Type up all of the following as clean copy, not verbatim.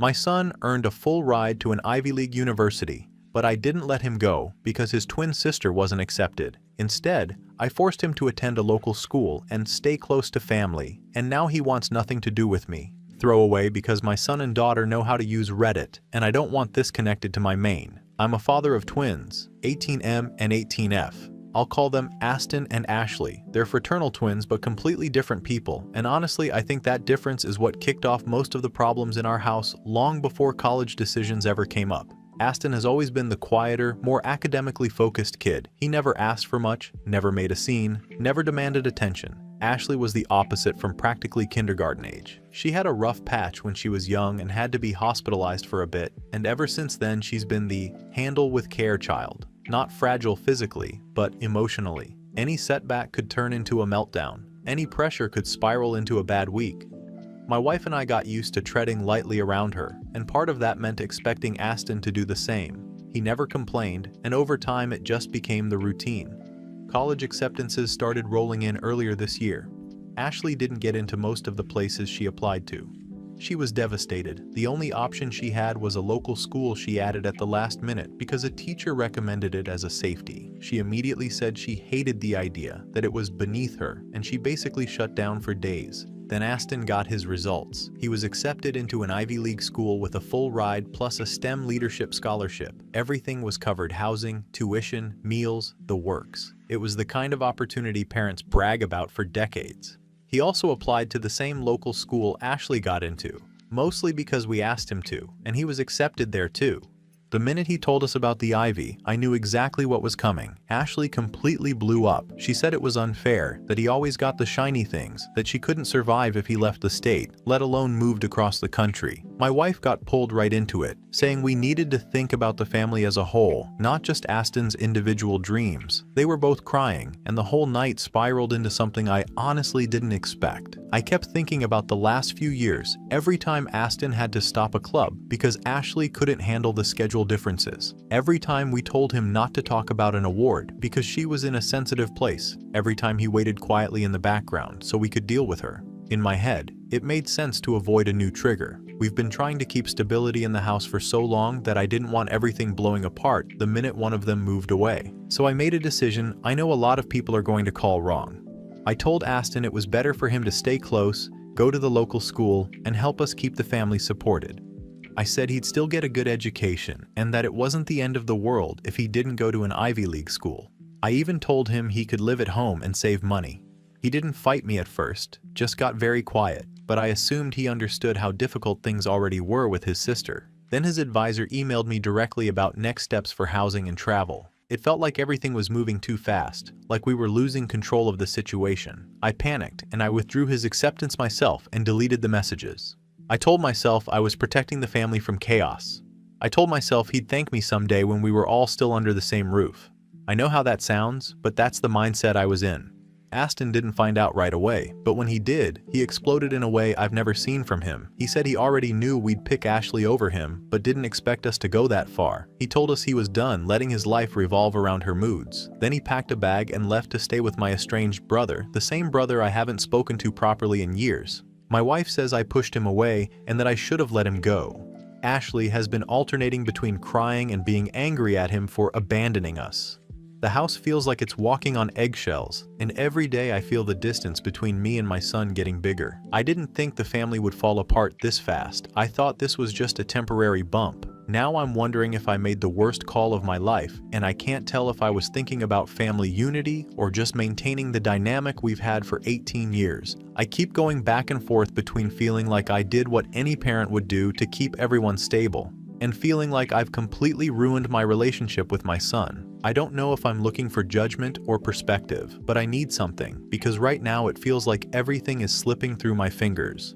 My son earned a full ride to an Ivy League university, but I didn't let him go because his twin sister wasn't accepted. Instead, I forced him to attend a local school and stay close to family, and now he wants nothing to do with me. Throwaway because my son and daughter know how to use Reddit, and I don't want this connected to my main. I'm a father of twins, 18M and 18F. I'll call them Aston and Ashley. They're fraternal twins but completely different people, and honestly I think that difference is what kicked off most of the problems in our house long before college decisions ever came up. Aston has always been the quieter, more academically focused kid. He never asked for much, never made a scene, never demanded attention. Ashley was the opposite from practically kindergarten age. She had a rough patch when she was young and had to be hospitalized for a bit, and ever since then she's been the handle with care child. Not fragile physically, but emotionally. Any setback could turn into a meltdown. Any pressure could spiral into a bad week. My wife and I got used to treading lightly around her, and part of that meant expecting Aston to do the same. He never complained, and over time it just became the routine. College acceptances started rolling in earlier this year. Ashley didn't get into most of the places she applied to. She was devastated. The only option she had was a local school she added at the last minute because a teacher recommended it as a safety. She immediately said she hated the idea, that it was beneath her, and she basically shut down for days. Then Aston got his results. He was accepted into an Ivy League school with a full ride plus a STEM leadership scholarship. Everything was covered: housing, tuition, meals, the works. It was the kind of opportunity parents brag about for decades. He also applied to the same local school Ashley got into, mostly because we asked him to, and he was accepted there too. The minute he told us about the Ivy, I knew exactly what was coming. Ashley completely blew up. She said it was unfair, that he always got the shiny things, that she couldn't survive if he left the state, let alone moved across the country. My wife got pulled right into it, saying we needed to think about the family as a whole, not just Aston's individual dreams. They were both crying, and the whole night spiraled into something I honestly didn't expect. I kept thinking about the last few years, every time Aston had to stop a club because Ashley couldn't handle the schedule differences. Every time we told him not to talk about an award because she was in a sensitive place. Every time he waited quietly in the background so we could deal with her. In my head, it made sense to avoid a new trigger. We've been trying to keep stability in the house for so long that I didn't want everything blowing apart the minute one of them moved away. So I made a decision I know a lot of people are going to call wrong. I told Aston it was better for him to stay close, go to the local school, and help us keep the family supported. I said he'd still get a good education and that it wasn't the end of the world if he didn't go to an Ivy League school. I even told him he could live at home and save money. He didn't fight me at first, just got very quiet, but I assumed he understood how difficult things already were with his sister. Then his advisor emailed me directly about next steps for housing and travel. It felt like everything was moving too fast, like we were losing control of the situation. I panicked and I withdrew his acceptance myself and deleted the messages. I told myself I was protecting the family from chaos. I told myself he'd thank me someday when we were all still under the same roof. I know how that sounds, but that's the mindset I was in. Aston didn't find out right away, but when he did, he exploded in a way I've never seen from him. He said he already knew we'd pick Ashley over him, but didn't expect us to go that far. He told us he was done letting his life revolve around her moods. Then he packed a bag and left to stay with my estranged brother, the same brother I haven't spoken to properly in years. My wife says I pushed him away and that I should have let him go. Ashley has been alternating between crying and being angry at him for abandoning us. The house feels like it's walking on eggshells, and every day I feel the distance between me and my son getting bigger. I didn't think the family would fall apart this fast. I thought this was just a temporary bump. Now I'm wondering if I made the worst call of my life, and I can't tell if I was thinking about family unity or just maintaining the dynamic we've had for 18 years. I keep going back and forth between feeling like I did what any parent would do to keep everyone stable, and feeling like I've completely ruined my relationship with my son. I don't know if I'm looking for judgment or perspective, but I need something, because right now it feels like everything is slipping through my fingers.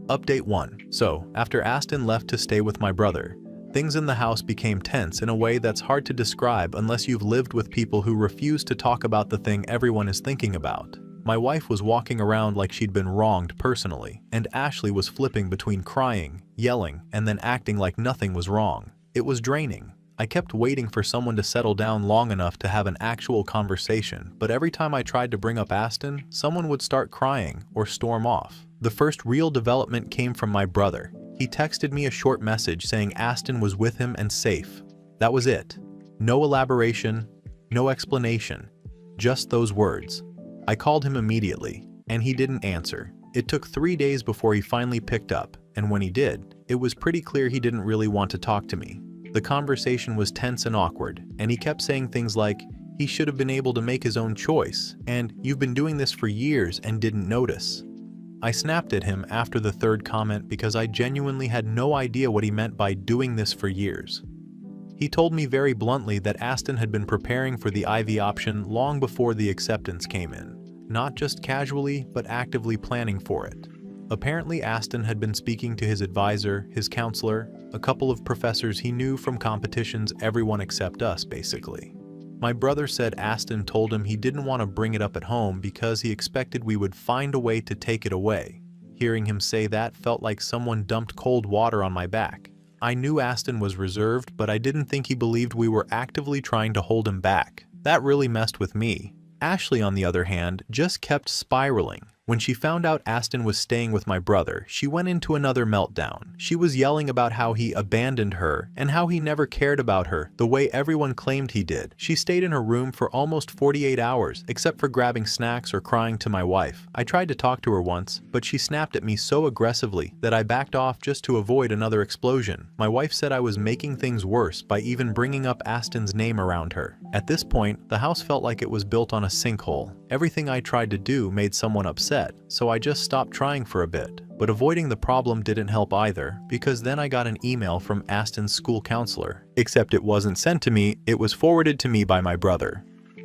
Update 1. So, after Aston left to stay with my brother, things in the house became tense in a way that's hard to describe unless you've lived with people who refuse to talk about the thing everyone is thinking about. My wife was walking around like she'd been wronged personally, and Ashley was flipping between crying, yelling, and then acting like nothing was wrong. It was draining. I kept waiting for someone to settle down long enough to have an actual conversation, but every time I tried to bring up Aston, someone would start crying or storm off. The first real development came from my brother. He texted me a short message saying Aston was with him and safe. That was it. No elaboration, no explanation, just those words. I called him immediately, and he didn't answer. It took 3 days before he finally picked up, and when he did, it was pretty clear he didn't really want to talk to me. The conversation was tense and awkward, and he kept saying things like, he should have been able to make his own choice, and you've been doing this for years and didn't notice. I snapped at him after the third comment because I genuinely had no idea what he meant by doing this for years. He told me very bluntly that Aston had been preparing for the IV option long before the acceptance came in, not just casually but actively planning for it. Apparently Aston had been speaking to his advisor, his counselor, a couple of professors he knew from competitions, everyone except us basically. My brother said Aston told him he didn't want to bring it up at home because he expected we would find a way to take it away. Hearing him say that felt like someone dumped cold water on my back. I knew Aston was reserved, but I didn't think he believed we were actively trying to hold him back. That really messed with me. Ashley, on the other hand, just kept spiraling. When she found out Aston was staying with my brother, she went into another meltdown. She was yelling about how he abandoned her and how he never cared about her the way everyone claimed he did. She stayed in her room for almost 48 hours, except for grabbing snacks or crying to my wife. I tried to talk to her once, but she snapped at me so aggressively that I backed off just to avoid another explosion. My wife said I was making things worse by even bringing up Aston's name around her. At this point, the house felt like it was built on a sinkhole. Everything I tried to do made someone upset, so I just stopped trying for a bit. But avoiding the problem didn't help either, because then I got an email from Aston's school counselor. Except it wasn't sent to me, it was forwarded to me by my brother.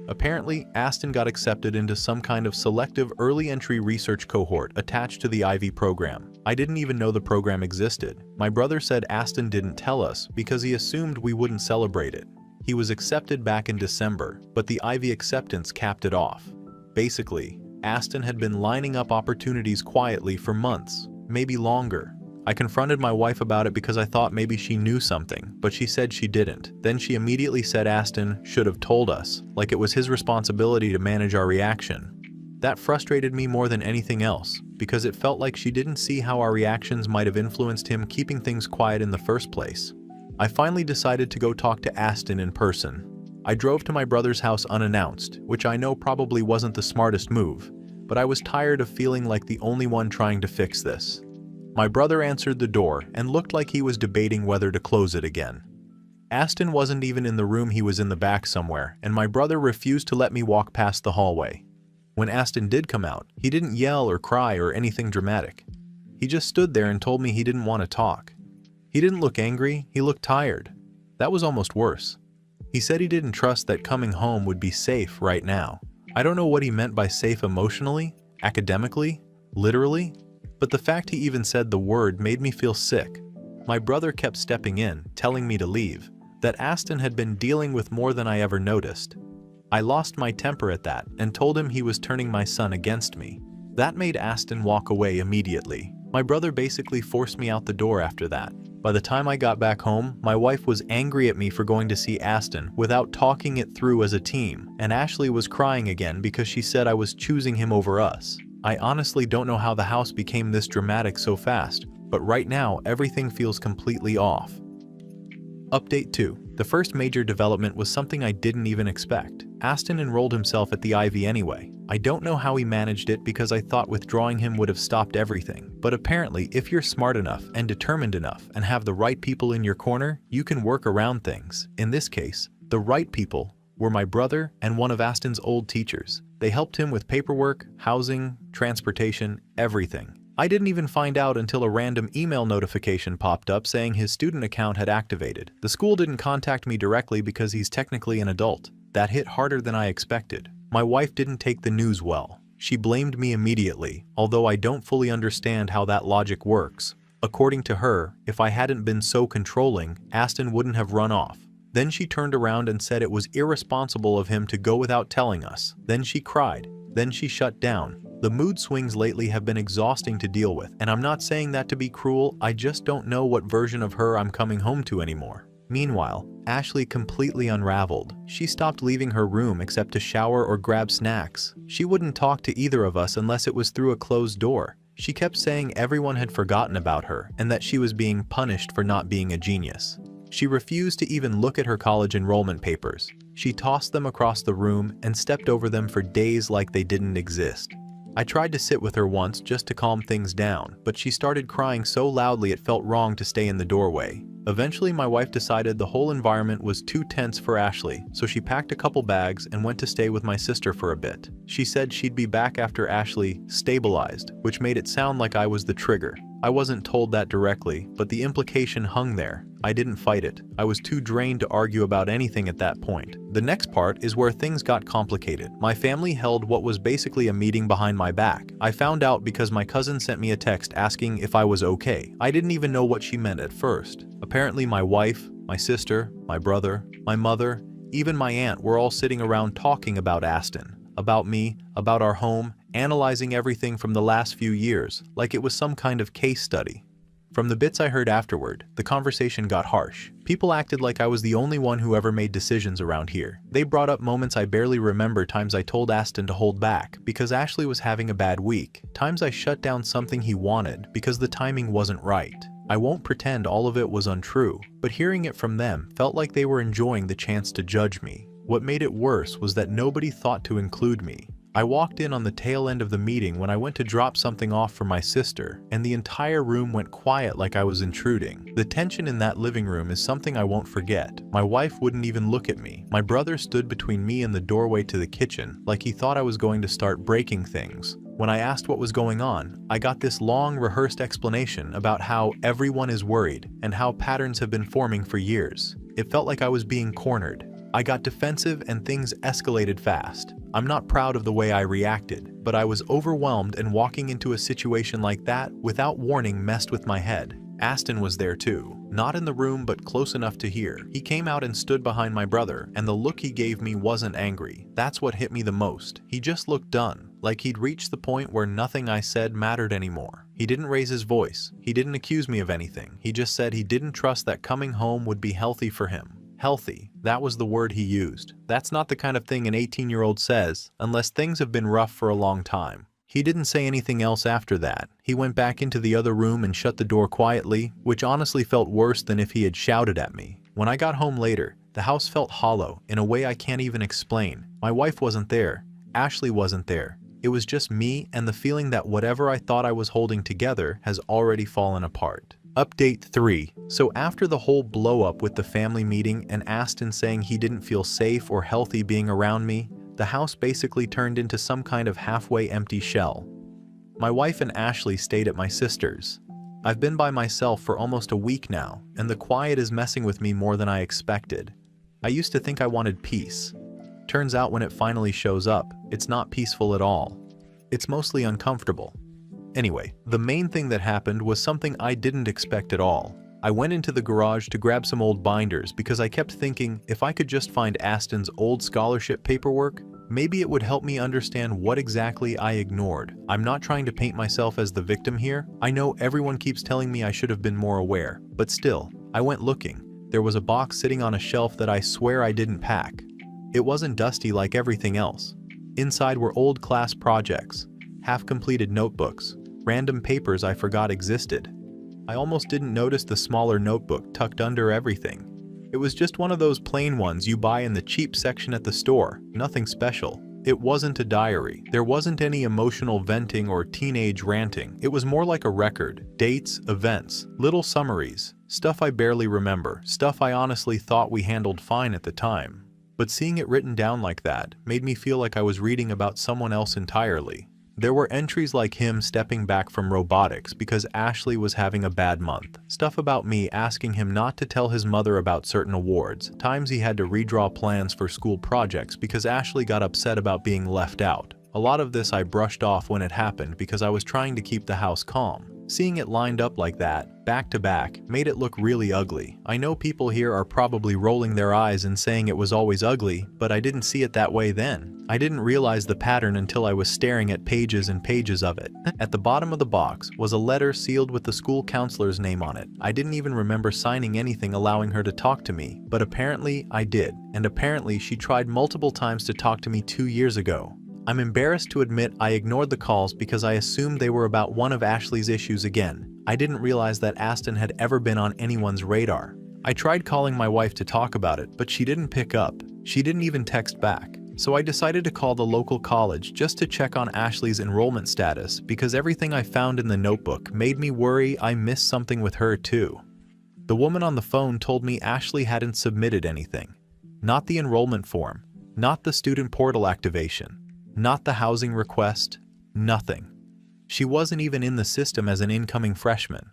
Apparently, Aston got accepted into some kind of selective early entry research cohort attached to the IV program. I didn't even know the program existed. My brother said Aston didn't tell us because he assumed we wouldn't celebrate it. He was accepted back in December, but the IV acceptance capped it off. Basically, Aston had been lining up opportunities quietly for months, maybe longer. I confronted my wife about it because I thought maybe she knew something, but she said she didn't. Then she immediately said Aston should have told us, like it was his responsibility to manage our reaction. That frustrated me more than anything else, because it felt like she didn't see how our reactions might have influenced him keeping things quiet in the first place. I finally decided to go talk to Aston in person. I drove to my brother's house unannounced, which I know probably wasn't the smartest move, but I was tired of feeling like the only one trying to fix this. My brother answered the door and looked like he was debating whether to close it again. Aston wasn't even in the room, he was in the back somewhere, and my brother refused to let me walk past the hallway. When Aston did come out, he didn't yell or cry or anything dramatic. He just stood there and told me he didn't want to talk. He didn't look angry, he looked tired. That was almost worse. He said he didn't trust that coming home would be safe right now. I don't know what he meant by safe emotionally, academically, literally, but the fact he even said the word made me feel sick. My brother kept stepping in, telling me to leave, that Aston had been dealing with more than I ever noticed. I lost my temper at that and told him he was turning my son against me. That made Aston walk away immediately. My brother basically forced me out the door after that. By the time I got back home, my wife was angry at me for going to see Aston without talking it through as a team, and Ashley was crying again because she said I was choosing him over us. I honestly don't know how the house became this dramatic so fast, but right now everything feels completely off. Update 2. The first major development was something I didn't even expect. Aston enrolled himself at the IV anyway. I don't know how he managed it because I thought withdrawing him would have stopped everything, but apparently if you're smart enough and determined enough and have the right people in your corner, you can work around things. In this case, the right people were my brother and one of Aston's old teachers. They helped him with paperwork, housing, transportation, everything. I didn't even find out until a random email notification popped up saying his student account had activated. The school didn't contact me directly because he's technically an adult. That hit harder than I expected. My wife didn't take the news well. She blamed me immediately, although I don't fully understand how that logic works. According to her, if I hadn't been so controlling, Aston wouldn't have run off. Then she turned around and said it was irresponsible of him to go without telling us. Then she cried. Then she shut down. The mood swings lately have been exhausting to deal with, and I'm not saying that to be cruel, I just don't know what version of her I'm coming home to anymore. Meanwhile, Ashley completely unraveled. She stopped leaving her room except to shower or grab snacks. She wouldn't talk to either of us unless it was through a closed door. She kept saying everyone had forgotten about her and that she was being punished for not being a genius. She refused to even look at her college enrollment papers. She tossed them across the room and stepped over them for days like they didn't exist. I tried to sit with her once just to calm things down, but she started crying so loudly it felt wrong to stay in the doorway. Eventually, my wife decided the whole environment was too tense for Ashley, so she packed a couple bags and went to stay with my sister for a bit. She said she'd be back after Ashley stabilized, which made it sound like I was the trigger. I wasn't told that directly, but the implication hung there. I didn't fight it. I was too drained to argue about anything at that point. The next part is where things got complicated. My family held what was basically a meeting behind my back. I found out because my cousin sent me a text asking if I was okay. I didn't even know what she meant at first. Apparently my wife, my sister, my brother, my mother, even my aunt were all sitting around talking about Aston, about me, about our home, analyzing everything from the last few years, like it was some kind of case study. From the bits I heard afterward, the conversation got harsh. People acted like I was the only one who ever made decisions around here. They brought up moments I barely remember, times I told Aston to hold back because Ashley was having a bad week, times I shut down something he wanted because the timing wasn't right. I won't pretend all of it was untrue, but hearing it from them felt like they were enjoying the chance to judge me. What made it worse was that nobody thought to include me. I walked in on the tail end of the meeting when I went to drop something off for my sister, and the entire room went quiet like I was intruding. The tension in that living room is something I won't forget. My wife wouldn't even look at me. My brother stood between me and the doorway to the kitchen, like he thought I was going to start breaking things. When I asked what was going on, I got this long, rehearsed explanation about how everyone is worried and how patterns have been forming for years. It felt like I was being cornered. I got defensive and things escalated fast. I'm not proud of the way I reacted, but I was overwhelmed, and walking into a situation like that without warning messed with my head. Aston was there too, not in the room but close enough to hear. He came out and stood behind my brother, and the look he gave me wasn't angry. That's what hit me the most. He just looked done, like he'd reached the point where nothing I said mattered anymore. He didn't raise his voice. He didn't accuse me of anything. He just said he didn't trust that coming home would be healthy for him. Healthy, that was the word he used. That's not the kind of thing an 18-year-old says, unless things have been rough for a long time. He didn't say anything else after that. He went back into the other room and shut the door quietly, which honestly felt worse than if he had shouted at me. When I got home later, the house felt hollow in a way I can't even explain. My wife wasn't there. Ashley wasn't there. It was just me and the feeling that whatever I thought I was holding together has already fallen apart. Update 3. So after the whole blow-up with the family meeting and Aston saying he didn't feel safe or healthy being around me, the house basically turned into some kind of halfway empty shell. My wife and Ashley stayed at my sister's. I've been by myself for almost a week now, and the quiet is messing with me more than I expected. I used to think I wanted peace. Turns out when it finally shows up, it's not peaceful at all. It's mostly uncomfortable. Anyway, the main thing that happened was something I didn't expect at all. I went into the garage to grab some old binders because I kept thinking if I could just find Aston's old scholarship paperwork, maybe it would help me understand what exactly I ignored. I'm not trying to paint myself as the victim here. I know everyone keeps telling me I should have been more aware, but still, I went looking. There was a box sitting on a shelf that I swear I didn't pack. It wasn't dusty like everything else. Inside were old class projects, half-completed notebooks, random papers I forgot existed. I almost didn't notice the smaller notebook tucked under everything. It was just one of those plain ones you buy in the cheap section at the store, nothing special. It wasn't a diary. There wasn't any emotional venting or teenage ranting. It was more like a record. Dates, events, little summaries, stuff I barely remember, stuff I honestly thought we handled fine at the time. But seeing it written down like that made me feel like I was reading about someone else entirely. There were entries like him stepping back from robotics because Ashley was having a bad month. Stuff about me asking him not to tell his mother about certain awards. Times he had to redraw plans for school projects because Ashley got upset about being left out. A lot of this I brushed off when it happened because I was trying to keep the house calm. Seeing it lined up like that, back to back, made it look really ugly. I know people here are probably rolling their eyes and saying it was always ugly, but I didn't see it that way then. I didn't realize the pattern until I was staring at pages and pages of it. At the bottom of the box was a letter sealed with the school counselor's name on it. I didn't even remember signing anything allowing her to talk to me, but apparently I did. And apparently she tried multiple times to talk to me 2 years ago. I'm embarrassed to admit I ignored the calls because I assumed they were about one of Ashley's issues again. I didn't realize that Aston had ever been on anyone's radar. I tried calling my wife to talk about it, but she didn't pick up. She didn't even text back. So I decided to call the local college just to check on Ashley's enrollment status because everything I found in the notebook made me worry I missed something with her too. The woman on the phone told me Ashley hadn't submitted anything. Not the enrollment form, not the student portal activation, not the housing request, nothing. She wasn't even in the system as an incoming freshman.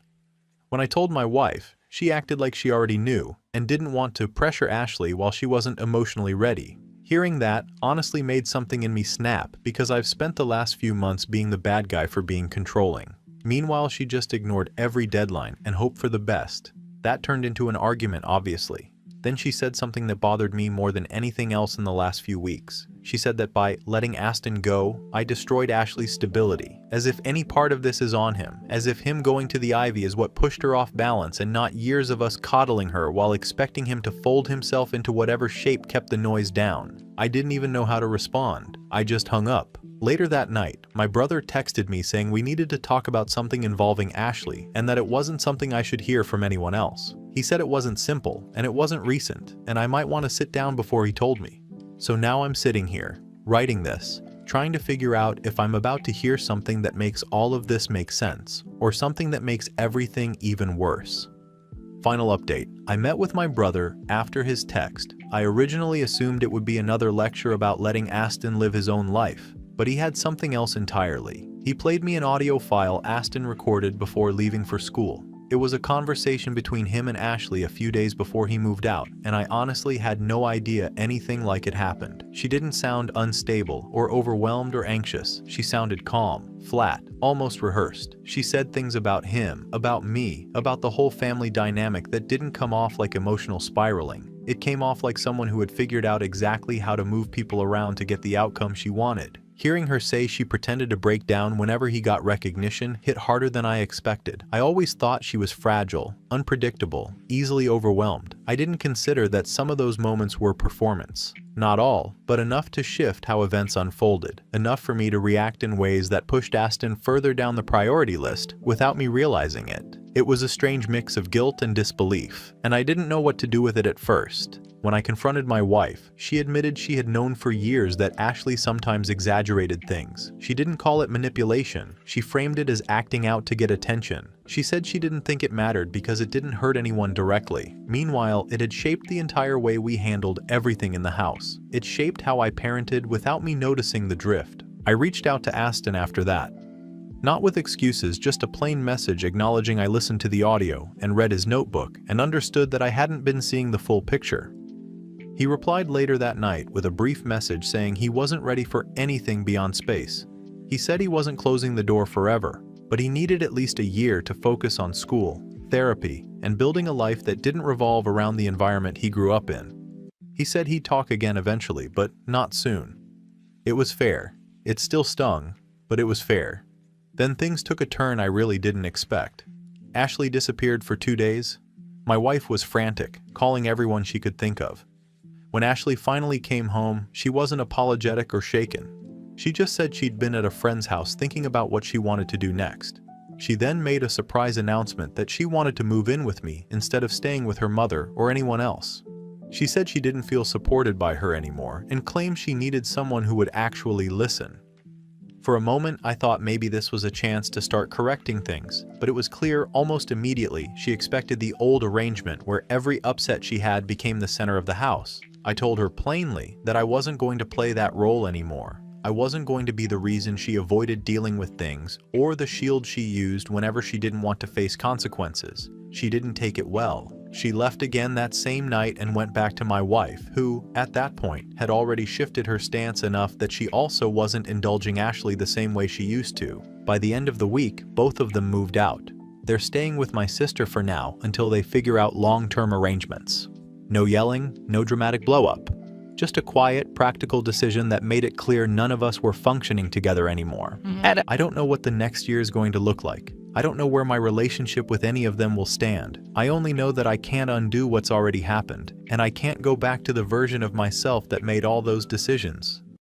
When I told my wife, she acted like she already knew and didn't want to pressure Ashley while she wasn't emotionally ready. Hearing that honestly made something in me snap because I've spent the last few months being the bad guy for being controlling. Meanwhile, she just ignored every deadline and hoped for the best. That turned into an argument, obviously. Then she said something that bothered me more than anything else in the last few weeks. She said that by letting Aston go, I destroyed Ashley's stability, as if any part of this is on him, as if him going to the Ivy is what pushed her off balance and not years of us coddling her while expecting him to fold himself into whatever shape kept the noise down. I didn't even know how to respond. I just hung up. Later that night, my brother texted me saying we needed to talk about something involving Ashley and that it wasn't something I should hear from anyone else. He said it wasn't simple and it wasn't recent and I might want to sit down before he told me. So now I'm sitting here, writing this, trying to figure out if I'm about to hear something that makes all of this make sense or something that makes everything even worse. Final update. I met with my brother after his text. I originally assumed it would be another lecture about letting Aston live his own life, but he had something else entirely. He played me an audio file Aston recorded before leaving for school. It was a conversation between him and Ashley a few days before he moved out, and I honestly had no idea anything like it happened. She didn't sound unstable or overwhelmed or anxious. She sounded calm, flat, almost rehearsed. She said things about him, about me, about the whole family dynamic that didn't come off like emotional spiraling. It came off like someone who had figured out exactly how to move people around to get the outcome she wanted. Hearing her say she pretended to break down whenever he got recognition hit harder than I expected. I always thought she was fragile, unpredictable, easily overwhelmed. I didn't consider that some of those moments were performance. Not all, but enough to shift how events unfolded. Enough for me to react in ways that pushed Aston further down the priority list without me realizing it. It was a strange mix of guilt and disbelief, and I didn't know what to do with it at first. When I confronted my wife, she admitted she had known for years that Ashley sometimes exaggerated things. She didn't call it manipulation. She framed it as acting out to get attention. She said she didn't think it mattered because it didn't hurt anyone directly. Meanwhile, it had shaped the entire way we handled everything in the house. It shaped how I parented without me noticing the drift. I reached out to Aston after that. Not with excuses, just a plain message acknowledging I listened to the audio and read his notebook and understood that I hadn't been seeing the full picture. He replied later that night with a brief message saying he wasn't ready for anything beyond space. He said he wasn't closing the door forever, but he needed at least a year to focus on school, therapy, and building a life that didn't revolve around the environment he grew up in. He said he'd talk again eventually, but not soon. It was fair. It still stung, but it was fair. Then things took a turn I really didn't expect. Ashley disappeared for 2 days. My wife was frantic, calling everyone she could think of. When Ashley finally came home, she wasn't apologetic or shaken. She just said she'd been at a friend's house thinking about what she wanted to do next. She then made a surprise announcement that she wanted to move in with me instead of staying with her mother or anyone else. She said she didn't feel supported by her anymore and claimed she needed someone who would actually listen. For a moment, I thought maybe this was a chance to start correcting things, but it was clear almost immediately she expected the old arrangement where every upset she had became the center of the house. I told her plainly that I wasn't going to play that role anymore. I wasn't going to be the reason she avoided dealing with things or the shield she used whenever she didn't want to face consequences. She didn't take it well. She left again that same night and went back to my wife, who, at that point, had already shifted her stance enough that she also wasn't indulging Ashley the same way she used to. By the end of the week, both of them moved out. They're staying with my sister for now until they figure out long-term arrangements. No yelling, no dramatic blow-up. Just a quiet, practical decision that made it clear none of us were functioning together anymore. I don't know what the next year is going to look like. I don't know where my relationship with any of them will stand. I only know that I can't undo what's already happened, and I can't go back to the version of myself that made all those decisions.